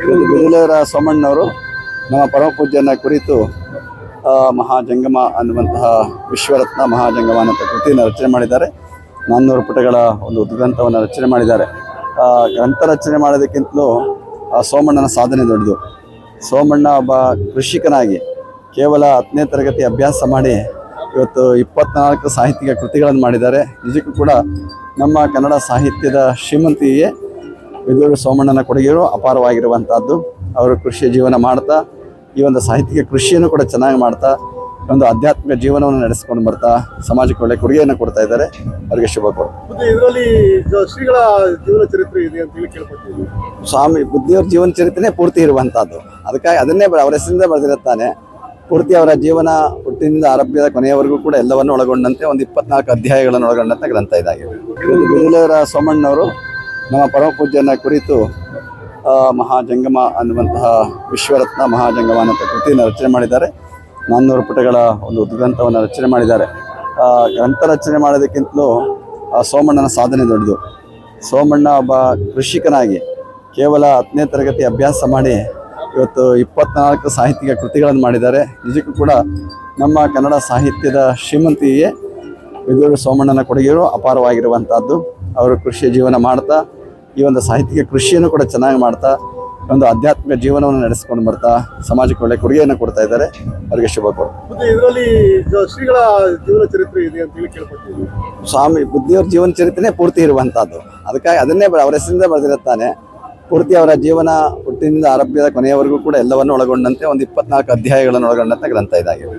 ಬಿದಿಲೇರ ಸೋಮಣ್ಣವರು ನಮ್ಮ ಪರಮ ಪೂಜ್ಯನ ಕುರಿತು ಮಹಾಜಂಗಮ ಅನ್ನುವಂತಹ ವಿಶ್ವರತ್ನ ಮಹಾಜಂಗಮ ಅನ್ನುವಂಥ ಕೃತಿಯನ್ನು ರಚನೆ ಮಾಡಿದ್ದಾರೆ. 400 ಪುಟಗಳ ಒಂದು ಉದ್ಗ್ರಂಥವನ್ನು ರಚನೆ ಮಾಡಿದ್ದಾರೆ. ಗ್ರಂಥ ರಚನೆ ಮಾಡೋದಕ್ಕಿಂತಲೂ ಸೋಮಣ್ಣನ ಸಾಧನೆ ದೊಡ್ಡದು. ಸೋಮಣ್ಣ ಒಬ್ಬ ಕೃಷಿಕನಾಗಿ ಕೇವಲ 10ನೇ ತರಗತಿ ಅಭ್ಯಾಸ ಮಾಡಿ ಇವತ್ತು 24 ಸಾಹಿತ್ಯಿಕ ಕೃತಿಗಳನ್ನು ಮಾಡಿದ್ದಾರೆ. ನಿಜಕ್ಕೂ ಕೂಡ ನಮ್ಮ ಕನ್ನಡ ಸಾಹಿತ್ಯದ ಶ್ರೀಮಂತಿಗೆ ಬಿದಿಲೇರ ಸೋಮಣ್ಣನ ಕೊಡುಗೆಯು ಅಪಾರವಾಗಿರುವಂಥದ್ದು. ಅವರು ಕೃಷಿ ಜೀವನ ಮಾಡ್ತಾ ಈ ಒಂದು ಸಾಹಿತ್ಯಿಕ ಕೃಷಿಯನ್ನು ಕೂಡ ಚೆನ್ನಾಗಿ ಮಾಡ್ತಾ ಒಂದು ಆಧ್ಯಾತ್ಮಿಕ ಜೀವನವನ್ನು ನಡೆಸ್ಕೊಂಡು ಬರ್ತಾ ಸಮಾಜಕ್ಕೆ ಒಳ್ಳೆ ಕೊಡುಗೆಯನ್ನು ಕೊಡ್ತಾ ಇದ್ದಾರೆ. ಅವರಿಗೆ ಶುಭ ಕೋರು. ಇದರಲ್ಲಿ ಶ್ರೀಗಳ ಜೀವನ ಚರಿತ್ರೆ ಇದೆ ಅಂತ ಹೇಳಿ ಕೇಳ್ಪಟ್ಟಿದ್ದೀವಿ. ಸ್ವಾಮಿ ಬುದ್ಧಿಯವರ ಜೀವನ ಚರಿತ್ರೆನೇ ಪೂರ್ತಿ ಇರುವಂಥದ್ದು. ಅದಕ್ಕಾಗಿ ಅದನ್ನೇ ಅವರ ಹೆಸರಿಂದ ಬರೆದಿರುತ್ತಾನೆ. ಪೂರ್ತಿ ಅವರ ಜೀವನ ಹುಟ್ಟಿನಿಂದ ಆರಂಭದ ಕೊನೆಯವರೆಗೂ ಕೂಡ ಎಲ್ಲವನ್ನು ಒಳಗೊಂಡಂತೆ ಒಂದು 24 ಅಧ್ಯಾಯಗಳನ್ನು ಒಳಗೊಂಡಂಥ ಗ್ರಂಥ ಇದಾಗಿದೆ. ಬಿದಿಲೇರ ಸೋಮಣ್ಣವರು ನಮ್ಮ ಪರಮ ಪೂಜ್ಯನ ಕುರಿತು ಮಹಾಜಂಗಮ ಅನ್ನುವಂತಹ ವಿಶ್ವರತ್ನ ಮಹಾಜಂಗಮ ಅನ್ನುವಂಥ ಕೃತಿಯನ್ನು ರಚನೆ ಮಾಡಿದ್ದಾರೆ. 400 ಪುಟಗಳ ಒಂದು ಉದ್ಗ್ರಂಥವನ್ನು ರಚನೆ ಮಾಡಿದ್ದಾರೆ. ಗ್ರಂಥ ರಚನೆ ಮಾಡೋದಕ್ಕಿಂತಲೂ ಸೋಮಣ್ಣನ ಸಾಧನೆ ದೊಡ್ಡದು. ಸೋಮಣ್ಣ ಒಬ್ಬ ಕೃಷಿಕನಾಗಿ ಕೇವಲ 10ನೇ ತರಗತಿ ಅಭ್ಯಾಸ ಮಾಡಿ ಇವತ್ತು 24 ಸಾಹಿತ್ಯಿಕ ಕೃತಿಗಳನ್ನು ಮಾಡಿದ್ದಾರೆ. ನಿಜಕ್ಕೂ ಕೂಡ ನಮ್ಮ ಕನ್ನಡ ಸಾಹಿತ್ಯದ ಶ್ರೀಮಂತಿಗೆ ಬಿದಿಲೇರ ಸೋಮಣ್ಣನ ಕೊಡುಗೆಯು ಅಪಾರವಾಗಿರುವಂಥದ್ದು. ಅವರು ಕೃಷಿ ಜೀವನ ಮಾಡ್ತಾ ಈ ಒಂದು ಸಾಹಿತ್ಯಿಕ ಕೃಷಿಯನ್ನು ಕೂಡ ಚೆನ್ನಾಗಿ ಮಾಡ್ತಾ ಒಂದು ಆಧ್ಯಾತ್ಮಿಕ ಜೀವನವನ್ನು ನಡೆಸ್ಕೊಂಡು ಬರ್ತಾ ಸಮಾಜಕ್ಕೆ ಒಳ್ಳೆ ಕೊಡುಗೆಯನ್ನು ಕೊಡ್ತಾ ಇದ್ದಾರೆ. ಅವರಿಗೆ ಶುಭ ಕೋರು. ಇದರಲ್ಲಿ ಶ್ರೀಗಳ ಜೀವನ ಚರಿತ್ರೆ ಇದೆ ಅಂತ ಹೇಳಿ ಕೇಳ್ಪಟ್ಟಿದ್ದೀವಿ. ಸ್ವಾಮಿ ಬುದ್ಧಿಯವರ ಜೀವನ ಚರಿತ್ರೆನೇ ಪೂರ್ತಿ ಇರುವಂಥದ್ದು. ಅದಕ್ಕಾಗಿ ಅದನ್ನೇ ಅವರ ಹೆಸರಿಂದ ಬರೆದಿರುತ್ತಾನೆ. ಪೂರ್ತಿ ಅವರ ಜೀವನ ಹುಟ್ಟಿನಿಂದ ಆರಂಭದ ಕೊನೆಯವರೆಗೂ ಕೂಡ ಎಲ್ಲವನ್ನು ಒಳಗೊಂಡಂತೆ ಒಂದು 24 ಅಧ್ಯಾಯಗಳನ್ನು ಒಳಗೊಂಡಂಥ ಗ್ರಂಥ ಇದಾಗಿದೆ.